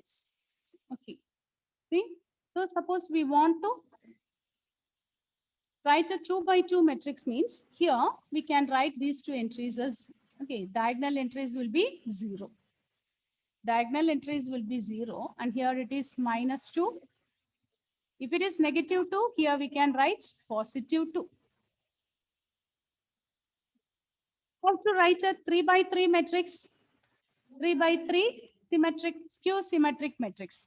matrix. Okay. See, so suppose we want to write a 2 by 2 matrix means here we can write these two entries as, okay, diagonal entries will be 0. Diagonal entries will be 0 and here it is minus 2. If it is negative 2, here we can write positive 2. How to write a 3 by 3 matrix? 3 by 3 symmetric, skew symmetric matrix.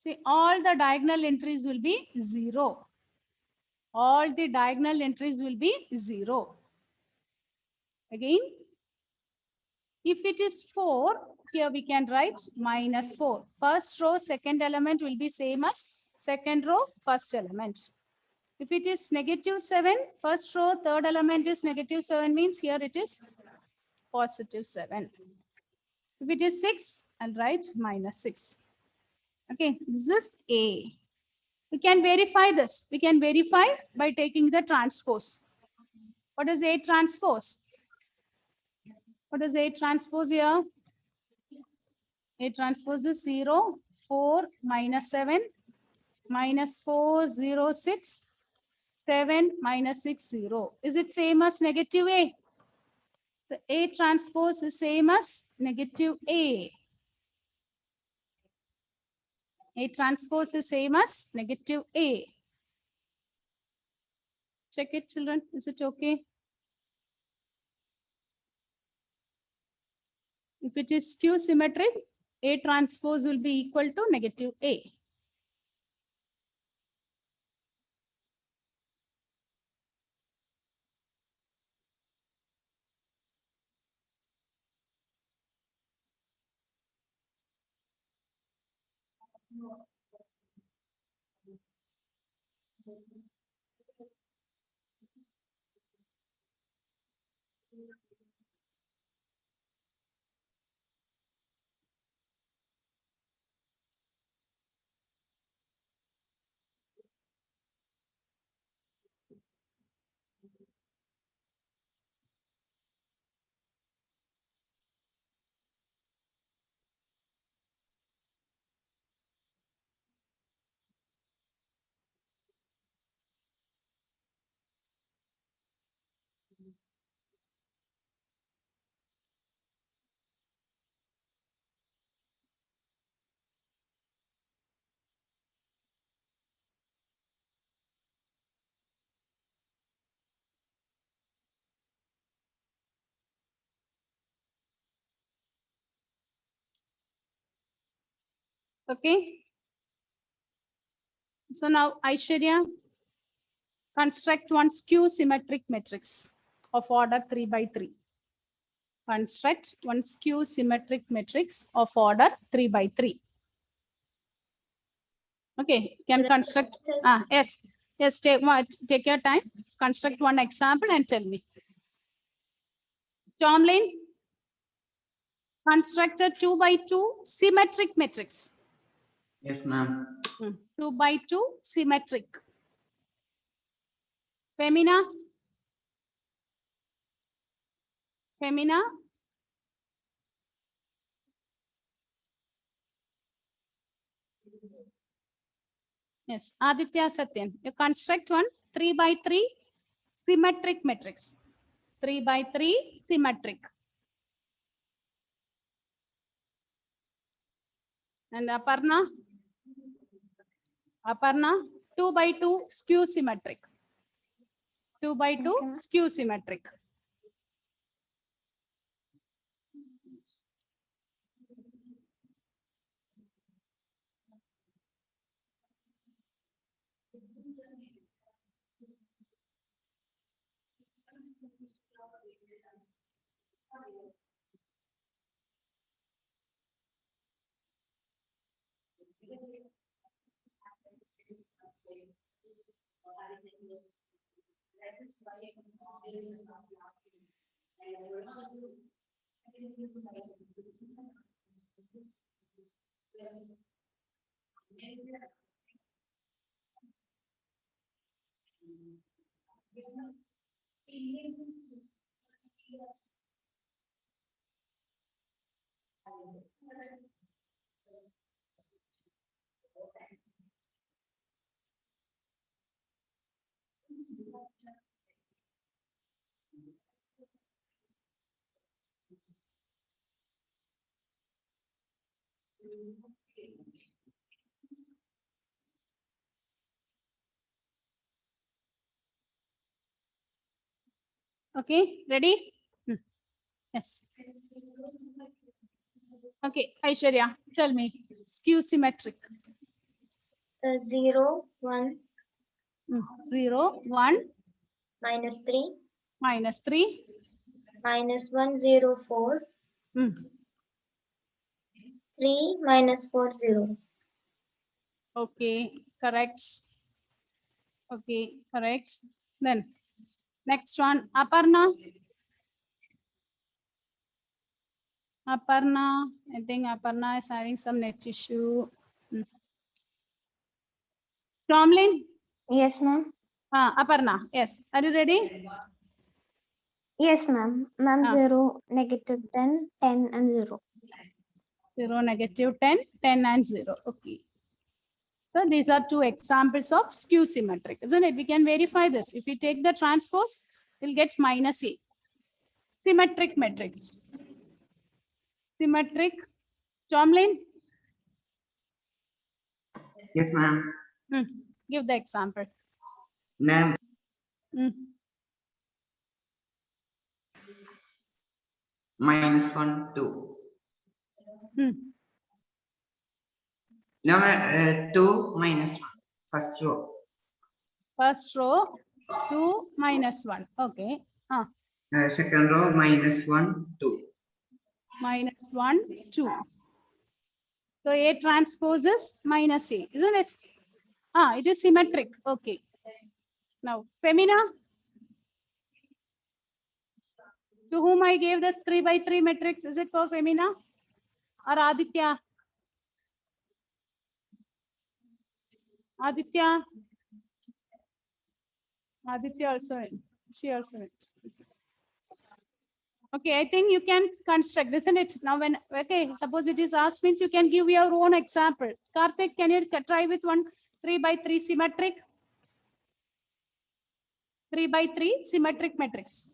See, all the diagonal entries will be 0. All the diagonal entries will be 0. Again, if it is 4, here we can write minus 4. First row, second element will be same as second row, first element. If it is negative 7, first row, third element is negative 7 means here it is positive 7. If it is 6, I'll write minus 6. Okay, this is A. We can verify this. We can verify by taking the transpose. What is A transpose? What is A transpose here? A transpose is 0, 4, minus 7, minus 4, 0, 6, 7, minus 6, 0. Is it same as negative A? So A transpose is same as negative A. A transpose is same as negative A. Check it, children. Is it okay? If it is skew symmetric, A transpose will be equal to negative A. Okay. So now Aishwarya, construct one skew symmetric matrix of order 3 by 3. Construct one skew symmetric matrix of order 3 by 3. Okay, can construct. Yes, yes. Take your time. Construct one example and tell me. Tomlin, construct a 2 by 2 symmetric matrix. Yes, ma'am. 2 by 2 symmetric. Femina. Femina. Yes, Aditya Satyan. You construct one 3 by 3 symmetric matrix. 3 by 3 symmetric. And Aparna? Aparna, 2 by 2 skew symmetric. 2 by 2 skew symmetric. Okay, ready? Yes. Okay, Aishwarya, tell me. Skew symmetric. 0, 1, 0, 1, minus 3, minus 3. minus 1, 0, 4, Hmm. 3, minus 4, 0. Okay, correct. Okay, correct. Then next one, Aparna. Aparna, I think Aparna is having some net issue. Tomlin, Yes, ma'am. Aparna, yes. Are you ready? Yes, ma'am. Ma'am, Ah. 0, negative 10, 10, and 0. 0, negative 10, 10 and 0. Okay. So these are two examples of skew symmetric, isn't it? We can verify this. If we take the transpose, we'll get minus A. Symmetric matrix. Symmetric. Tomlin, Yes, ma'am. give the example. Ma'am, Hmm. -1, 2. Hmm. No, 2 minus 1. First row. First row, 2 minus 1. Okay. Second row, -1, 2. Minus 1, 2. So A transpose is minus A, isn't it? It is symmetric. Okay. Now, Femina, to whom I gave this 3 by 3 matrix, is it for Femina or Aditya? Aditya? Aditya also went. She also went. Okay, I think you can construct, isn't it? Now, when, okay, suppose it is asked means you can give your own example. Karthik, can you try with one 3 by 3 symmetric? 3 by 3 symmetric matrix.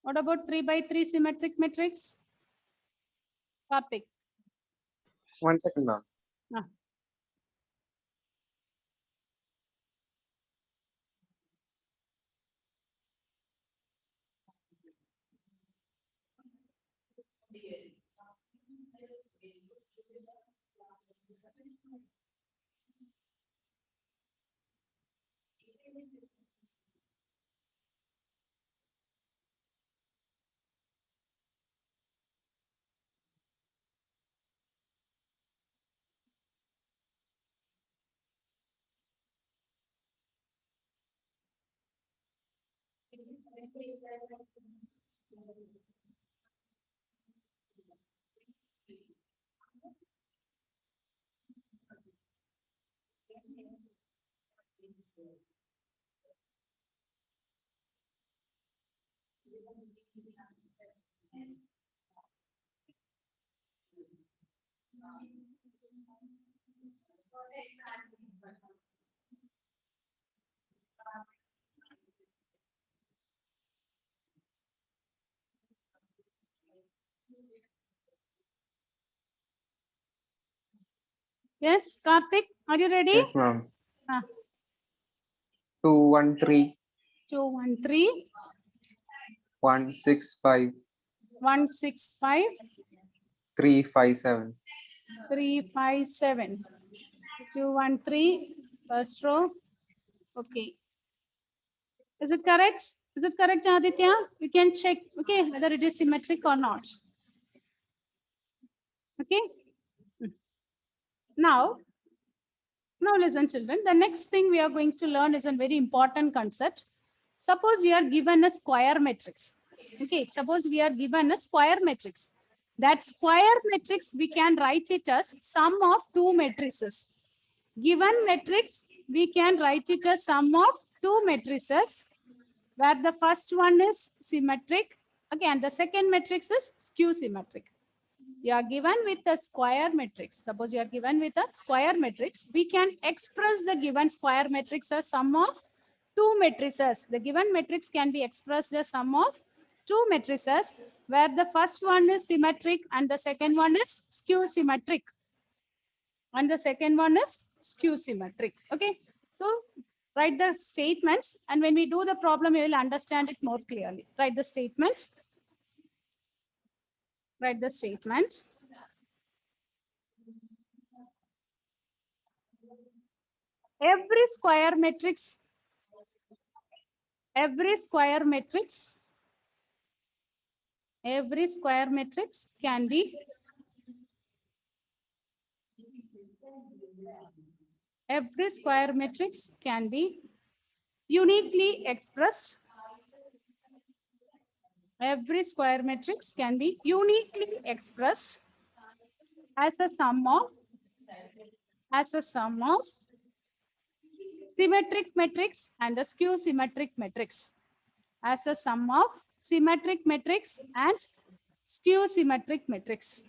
What about 3 by 3 symmetric matrix? Karthik. 1 second, ma'am. Ah. Yes, Karthik, are you ready? Yes, ma'am. Ah. 2, 1, 3, 2, 1, 3, 1, 6, 5, 1, 6, 5, 3, 5, 7. 3, 5, 7. 2, 1, 3, first row. Okay. Is it correct? Is it correct, Aditya? You can check, okay, whether it is symmetric or not. Okay. Now listen, children. The next thing we are going to learn is a very important concept. Suppose you are given a square matrix. Okay, suppose we are given a square matrix. That square matrix, we can write it as sum of two matrices. Given matrix, we can write it as sum of two matrices, where the first one is symmetric Okay, and the second matrix is skew symmetric. You are given with a square matrix. Suppose you are given with a square matrix. We can express the given square matrix as sum of two matrices. The given matrix can be expressed as sum of two matrices, where the first one is symmetric and the second one is skew symmetric. And the second one is skew symmetric. Okay, so write the statement, and when we do the problem, you will understand it more clearly. Write the statement. Write the statement. Every square matrix can be uniquely expressed. Every square matrix can be uniquely expressed as a sum of symmetric matrix and a skew symmetric matrix. As a sum of symmetric matrix and skew symmetric matrix.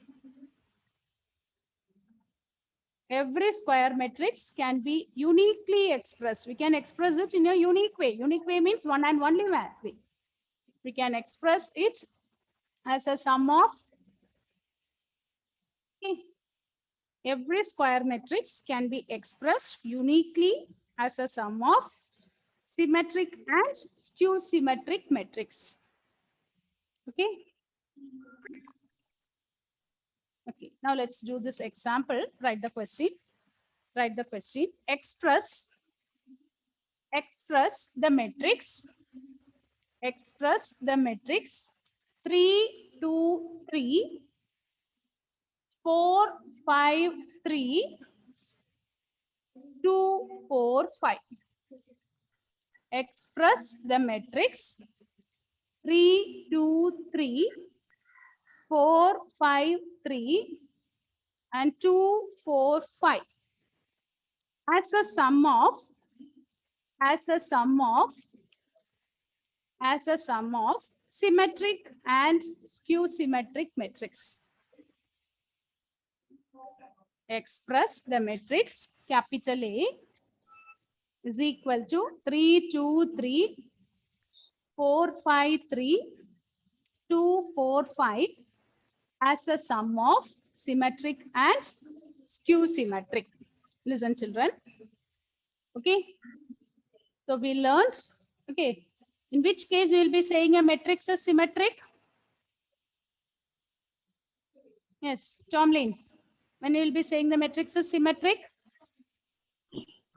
Every square matrix can be uniquely expressed. We can express it in a unique way. Unique way means one and only way. We can express it as a sum of, okay, every square matrix can be expressed uniquely as a sum of symmetric and skew symmetric matrix. Okay. Okay, now let's do this example. Write the question. Express the matrix. 3, 2, 3, 4, 5, 3, 2, 4, 5. Express the matrix 3, 2, 3, 4, 5, 3, and 2, 4, 5 as a sum of symmetric and skew symmetric matrix. Express the matrix capital A is equal to 3, 2, 3, 4, 5, 3, 2, 4, 5 as a sum of symmetric and skew symmetric. Listen, children. Okay. So we learned, okay, in which case you will be saying a matrix is symmetric? Yes, Tomlin. When you will be saying the matrix is symmetric?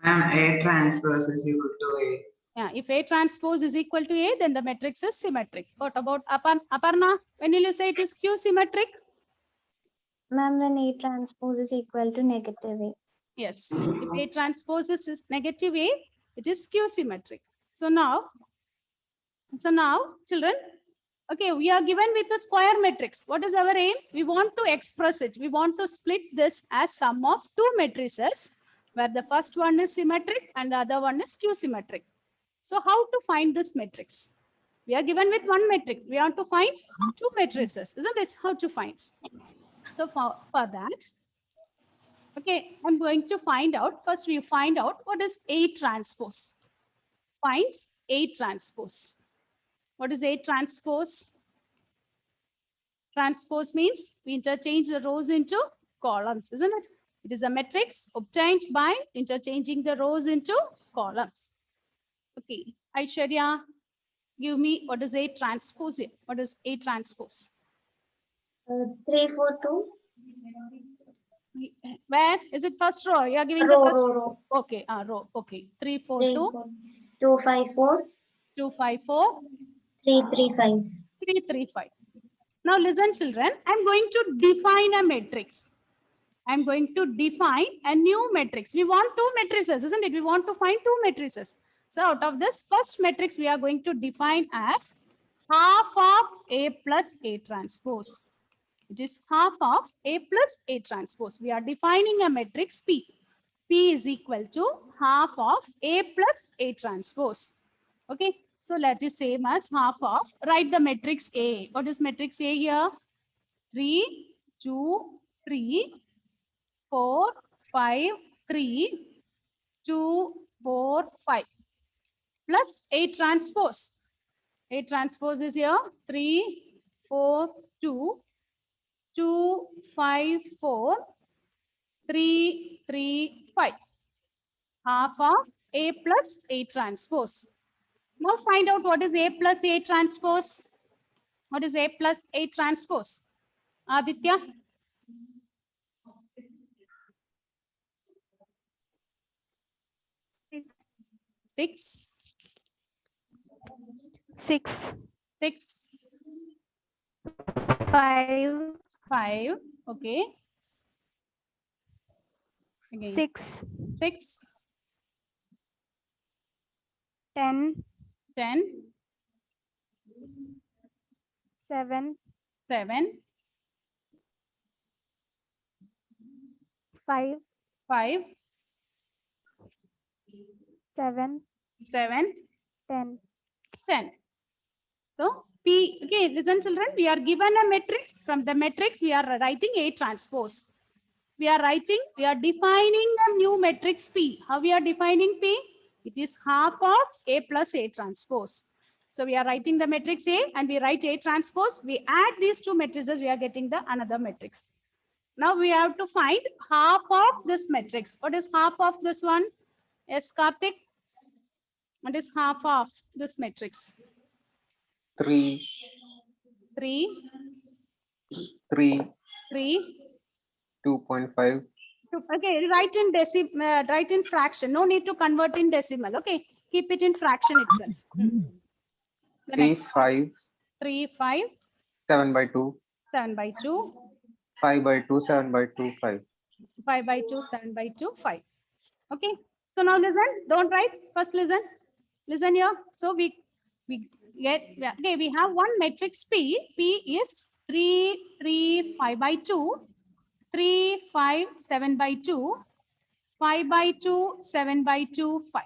Ma'am, A transpose is equal to A. Yeah, if A transpose is equal to A, then the matrix is symmetric. What about Aparna? When will you say it is skew symmetric? Ma'am, when A transpose is equal to negative A. Yes, if A transpose is negative A, it is skew symmetric. So now, children, okay, we are given with a square matrix. What is our aim? We want to express it. We want to split this as sum of two matrices, where the first one is symmetric and the other one is skew symmetric. So how to find this matrix? We are given with one matrix. We want to find two matrices, isn't it? How to find? So for that, okay, I'm going to find out. First, we find out what is A transpose. Find A transpose. What is A transpose? Transpose means we interchange the rows into columns, isn't it? It is a matrix obtained by interchanging the rows into columns. Okay, Aishwarya, give me what is A transpose here. What is A transpose? 3, 4, 2. Where is it? First row. You are giving Row, the first row, row. Okay, row. Okay, 3, 4, 3, 2, 4. 2, 5, 4. 2, 5, 4, 3, 3, 5. 3, 3, 5. Now listen, children. I'm going to define a matrix. I'm going to define a new matrix. We want two matrices, isn't it? We want to find two matrices. So out of this first matrix, we are going to define as half of A plus A transpose. It is half of A plus A transpose. We are defining a matrix P. P is equal to half of A plus A transpose. Okay. So let it same as half of, write the matrix A. What is matrix A here? 3, 2, 3, 4, 5, 3, 2, 4, 5 plus A transpose. A transpose is here 3, 4, 2, 2, 5, 4, 3, 3, 5. Half of A plus A transpose. Now find out what is A plus A transpose. What is A plus A transpose? Aditya? 6, 6, 6, 5, 5. Okay. Again. 6, 6, 10, 10, 7, 7, 5, 5, 7, 7, 10. 10. So P, okay, listen children, we are given a matrix. From the matrix, we are writing A transpose. We are defining a new matrix P. How we are defining P? It is half of A plus A transpose. So we are writing the matrix A and we write A transpose. We add these two matrices, we are getting the another matrix. Now we have to find half of this matrix. What is half of this one? Yes, Karthik. What is half of this matrix? 3, 3, 3, 3. 2.5, Okay, write in fraction. No need to convert in decimal. Okay, keep it in fraction itself. The 3, next 5, 3, 5, 7 by 2, 7 by 2, 5 by 2, 7 by 2, 5. 5 by 2, 7 by 2, 5. Okay, so now listen. Don't write. First listen. Listen here. So we get, okay, we have one matrix P. P is 3, 3, 5 by 2, 3, 5, 7 by 2, 5 by 2, 7 by 2, 5.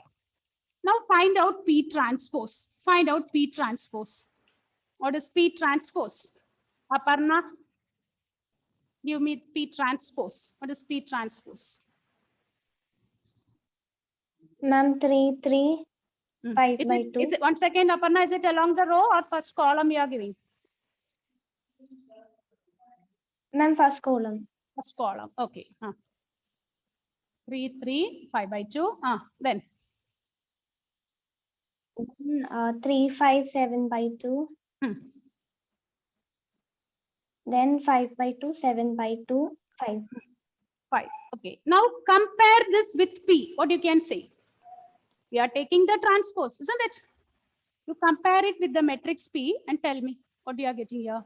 Now find out P transpose. Find out P transpose. What is P transpose? Aparna, give me P transpose. What is P transpose? Ma'am, 3, 3, 5 Is by it, 2. is it, 1 second, Aparna, is it along the row or first column you are giving? Ma'am, first column. First column. Okay. 3, 3, 5 by 2. Then 3, 5, 7 by 2. Hmm. Then 5 by 2, 7 by 2, 5. 5. Okay. Now compare this with P. What you can say? We are taking the transpose, isn't it? You compare it with the matrix P and tell me what you are getting here.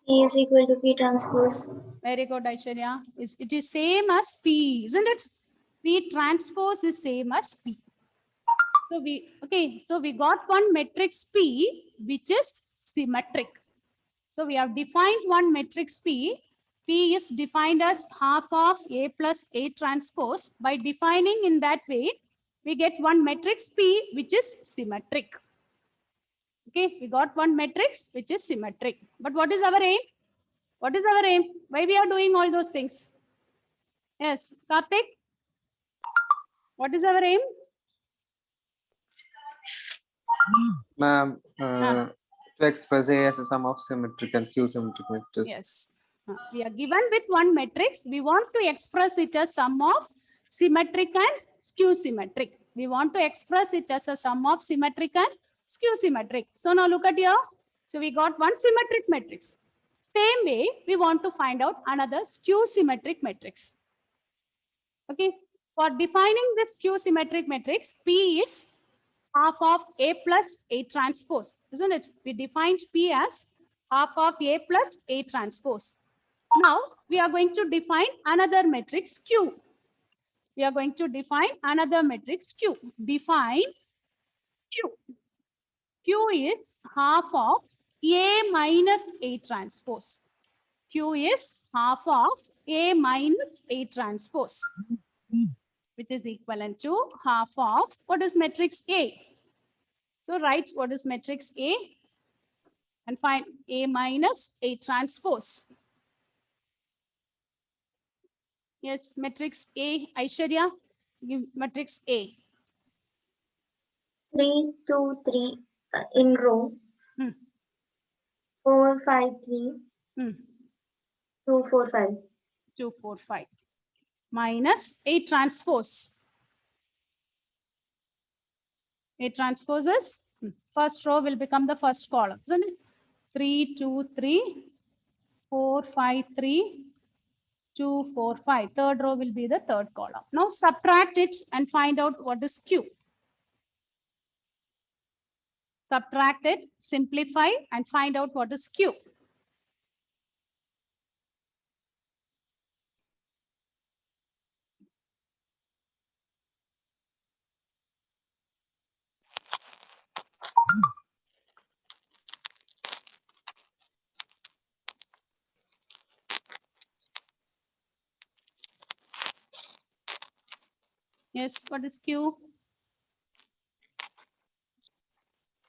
P is equal to P transpose. Very good, Aishwarya. It is same as P, isn't it? P transpose is same as P. So we got one matrix P which is symmetric. So we have defined one matrix P. P is defined as half of A plus A transpose. By defining in that way, we get one matrix P which is symmetric. Okay, we got one matrix which is symmetric. But what is our aim? What is our aim? Why we are doing all those things? Yes, Karthik? What is our aim? Ma'am, to express A as a sum of symmetric and skew symmetric matrices. Yes. We are given with one matrix. We want to express it as sum of symmetric and skew symmetric. We want to express it as a sum of symmetric and skew symmetric. So now look at here. So we got one symmetric matrix. Same way, we want to find out another skew symmetric matrix. Okay. For defining this skew symmetric matrix, P is half of A plus A transpose, isn't it? We defined P as half of A plus A transpose. Now we are going to define another matrix Q. We are going to define another matrix Q. Define Q. Q is half of A minus A transpose. Q is half of A minus A transpose, which is equivalent to half of, what is matrix A? So write what is matrix A and find A minus A transpose. Yes, matrix A, Aishwarya, give matrix A. 3, 2, 3 in row. Hmm. 4, 5, 3, Hmm. 2, 4, 5. 2, 4, 5. Minus A transpose. A transpose is first row will become the first column, isn't it? 3, 2, 3, 4, 5, 3, 2, 4, 5. Third row will be the third column. Now subtract it and find out what is Q. Subtract it, simplify and find out what is Q. Yes, what is Q?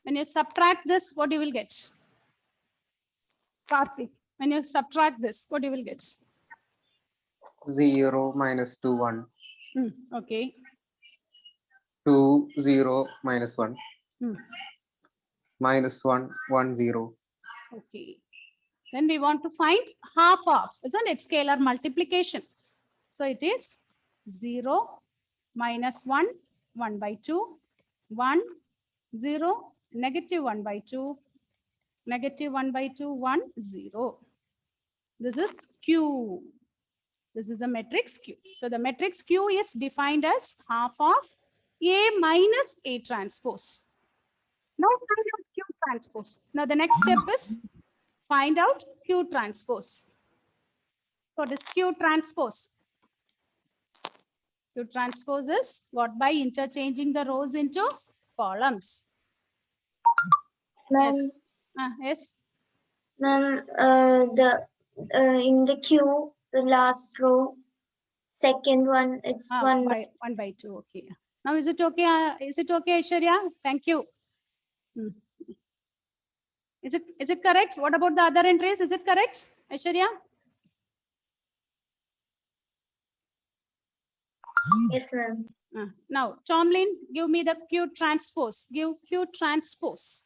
When you subtract this, what you will get? Karthik, when you subtract this, what you will get? 0 minus 2, 1. Okay. 2, 0 minus 1. Hmm. Minus 1, 1, 0. Okay. Then we want to find half of, isn't it? Scalar multiplication. So it is 0 minus 1, 1 by 2, 1, 0, negative 1 by 2, negative 1 by 2, 1, 0. This is Q. This is the matrix Q. So the matrix Q is defined as half of A minus A transpose. Now find out Q transpose. Now the next step is find out Q transpose. What is Q transpose? Q transpose is got by interchanging the rows into columns. Ma'am, Yes. Yes. ma'am, in the queue, the last row, second one, it's 1 by 1 by 2. Okay. Now is it okay? Is it okay, Aishwarya? Thank you. Is it correct? What about the other entries? Is it correct, Aishwarya? yes, ma'am. Now, Tomlin, give me the Q transpose. Give Q transpose.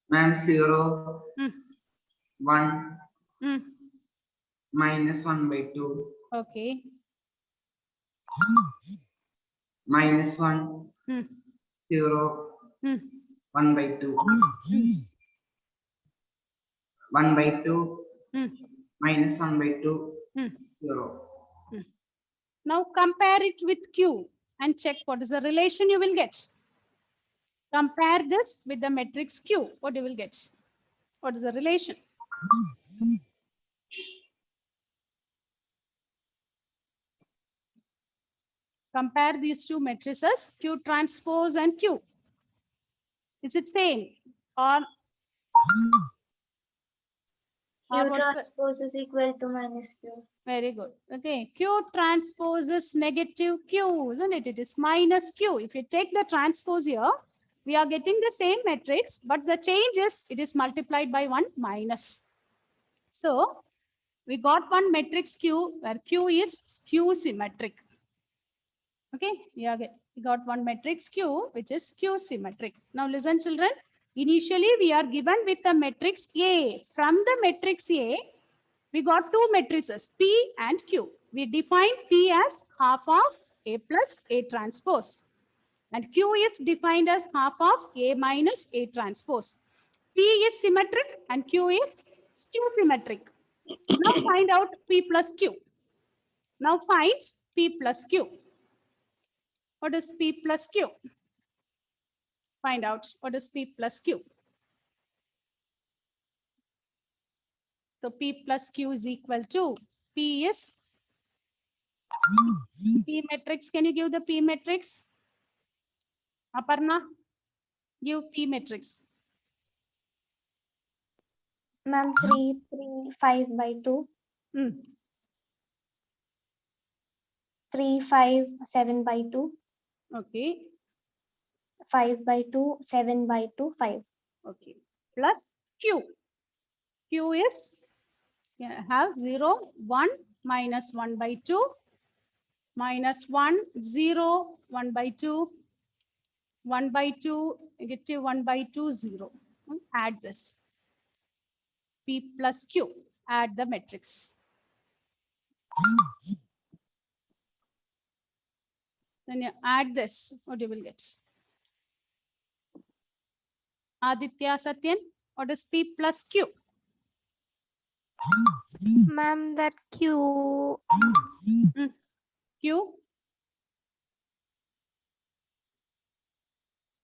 Ma'am, 0, Hmm. 1, Hmm. minus 1 by 2, Okay. minus 1, Hmm. 0, Hmm. 1 by 2, 1 by 2, Hmm. minus 1 by 2, Hmm. 0. Now compare it with Q and check what is the relation you will get. Compare this with the matrix Q. What you will get? What is the relation? Compare these two matrices, Q transpose and Q. Is it same or Q what's the- transpose is equal to minus Q. Very good. Okay. Q transpose is negative Q, isn't it? It is minus Q. If you take the transpose here, we are getting the same matrix, but the change is it is multiplied by 1 minus. So we got one matrix Q where Q is skew symmetric. Okay. We got one matrix Q which is skew symmetric. Now listen, children. Initially, we are given with the matrix A. From the matrix A, we got two matrices, P and Q. We define P as half of A plus A transpose. And Q is defined as half of A minus A transpose. P is symmetric and Q is skew symmetric. Now find out P plus Q. Now find P plus Q. What is P plus Q? Find out what is P plus Q. So P plus Q is equal to P is P matrix. Can you give the P matrix? Aparna, give P matrix. Ma'am, 3, 3, 5 by 2, Hmm. 3, 5, 7 by 2, Okay. 5 by 2, 7 by 2, 5. Okay. Plus Q. Q is have 0, 1 minus 1 by 2 minus 1, 0, 1 by 2, 1 by 2, negative 1 by 2, 0. Add this. P plus Q. Add the matrix. Then you add this. What you will get? Aditya, Satyan, what is P plus Q? Ma'am, that Q. Q.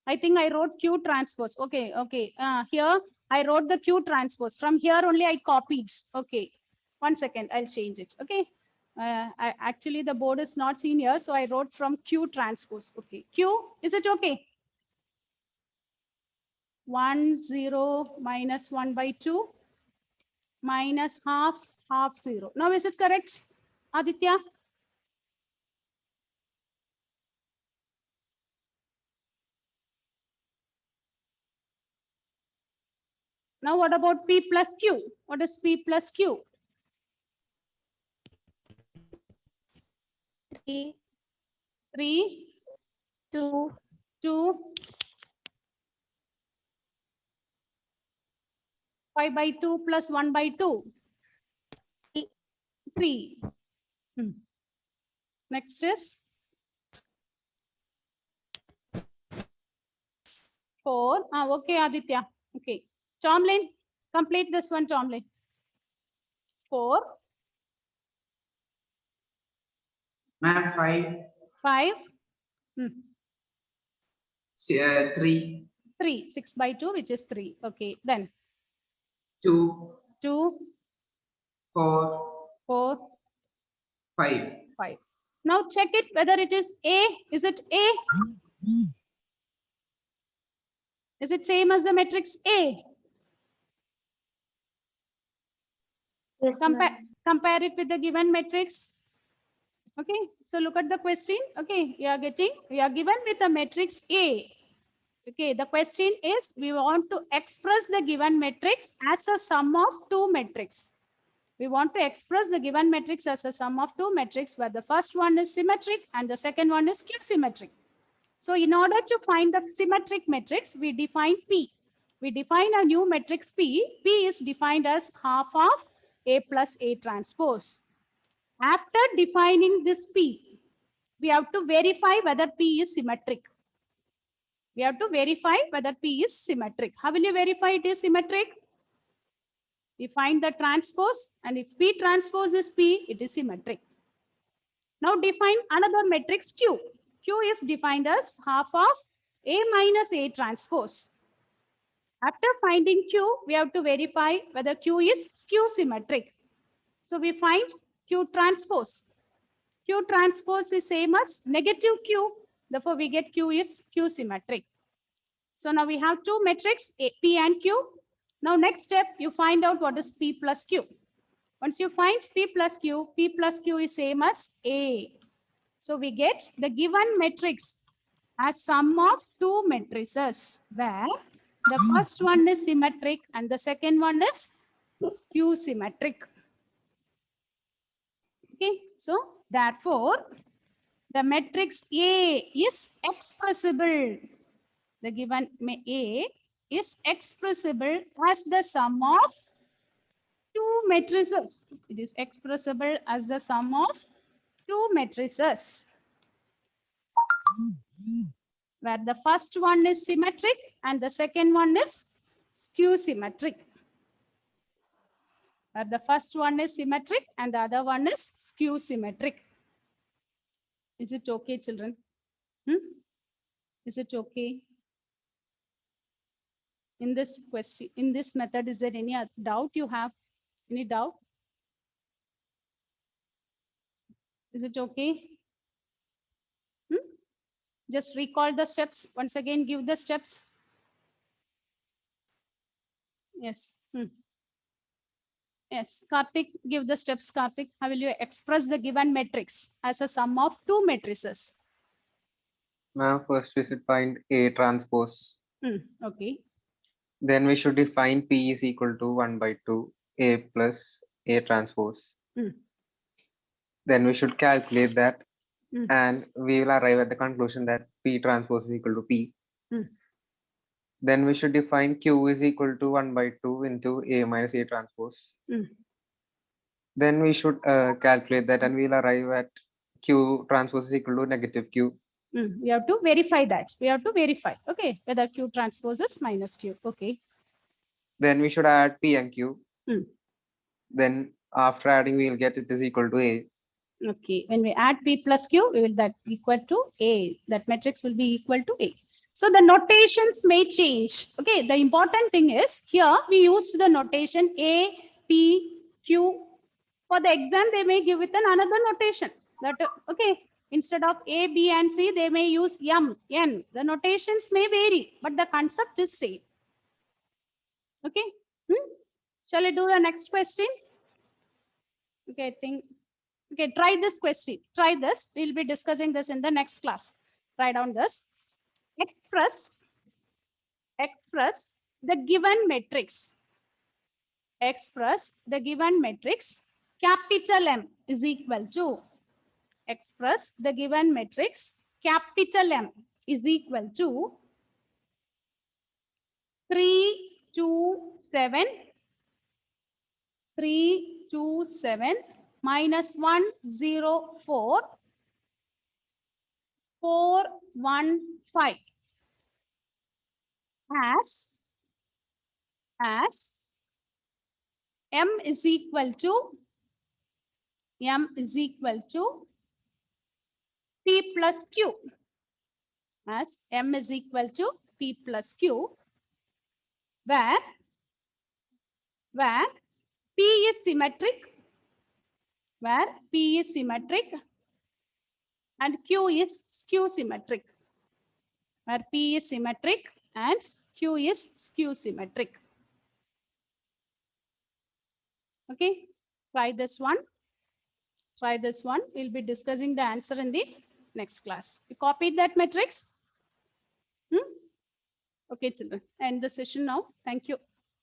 I think I wrote Q transpose. Okay, okay. Here I wrote the Q transpose. From here only I copied. Okay. 1 second, I'll change it. Okay. Actually, the board is not seen here, so I wrote from Q transpose. Okay. Q, is it okay? 1, 0, minus 1 by 2, minus half, half 0. Now, is it correct, Aditya? Now, what about P plus Q? What is P plus Q? 3, 3, 2, 2, 5 by 2 plus 1 by 2. 3. Next is 4. Okay, Aditya. Okay. Tomlin, complete this one, Tomlin. 4. Ma'am, 5, 5. 3, 3. 6 by 2, which is 3. Okay. Then 2, 2, 4, 4, 5. 5. Now check it whether it is A. Is it A? Is it same as the matrix A? Yes, ma'am. Compare it with the given matrix. Okay, so look at the question. Okay, we are given with a matrix A. Okay, the question is we want to express the given matrix as a sum of two matrices. We want to express the given matrix as a sum of two matrices where the first one is symmetric and the second one is skew-symmetric. So in order to find the symmetric matrix, we define P. We define a new matrix P. P is defined as half of A plus A transpose. After defining this P, we have to verify whether P is symmetric. We have to verify whether P is symmetric. How will you verify it is symmetric? We find the transpose, and if P transpose is P, it is symmetric. Now define another matrix Q. Q is defined as half of A minus A transpose. After finding Q, we have to verify whether Q is skew symmetric. So we find Q transpose. Q transpose is same as negative Q. Therefore, we get Q is skew symmetric. So now we have two matrices, P and Q. Now next step, you find out what is P plus Q. Once you find P plus Q is same as A. So we get the given matrix as sum of two matrices where the first one is symmetric and the second one is skew symmetric. Okay, so therefore the matrix A is expressible. The given A is expressible as the sum of two matrices. It is expressible as the sum of two matrices, where the first one is symmetric and the second one is skew symmetric. Where the first one is symmetric and the other one is skew symmetric. Is it okay, children? Is it okay? In this question, in this method, is there any doubt you have? Any doubt? Is it okay? Just recall the steps. Once again, give the steps. Yes. Yes, Karthik, give the steps, Karthik. How will you express the given matrix as a sum of two matrices? Ma'am, first we should find A transpose. Okay. Then we should define P is equal to 1 by 2 A plus A transpose. Hmm. Then we should calculate that Hmm. and we will arrive at the conclusion that P transpose is equal to P. Hmm. Then we should define Q is equal to 1 by 2 into A minus A transpose. Hmm. Then we should calculate that and we'll arrive at Q transpose is equal to negative Q. We have to verify that. We have to verify, okay, whether Q transpose is minus Q. Okay. Then we should add P and Q. Hmm. Then after adding, we'll get it is equal to A. Okay. When we add P plus Q, we will that equal to A. That matrix will be equal to A. So the notations may change. Okay. The important thing is here we used the notation A, P, Q. For the exam, they may give with another notation. That okay. Instead of A, B, and C, they may use M, N. The notations may vary, but the concept is same. Okay. Shall I do the next question? Okay, I think. Okay, try this question. Try this. We'll be discussing this in the next class. Write down this. Express the given matrix. Express the given matrix. Capital M is equal to. Express the given matrix. Capital M is equal to 3, 2, 7. 3, 2, 7 minus 1, 0, 4, 4, 1, 5. As M is equal to P plus Q. As M is equal to P plus Q, where P is symmetric, and Q is skew symmetric. Where P is symmetric and Q is skew symmetric. Okay, try this one. We'll be discussing the answer in the next class. You copied that matrix? Okay, children. End the session now. Thank you.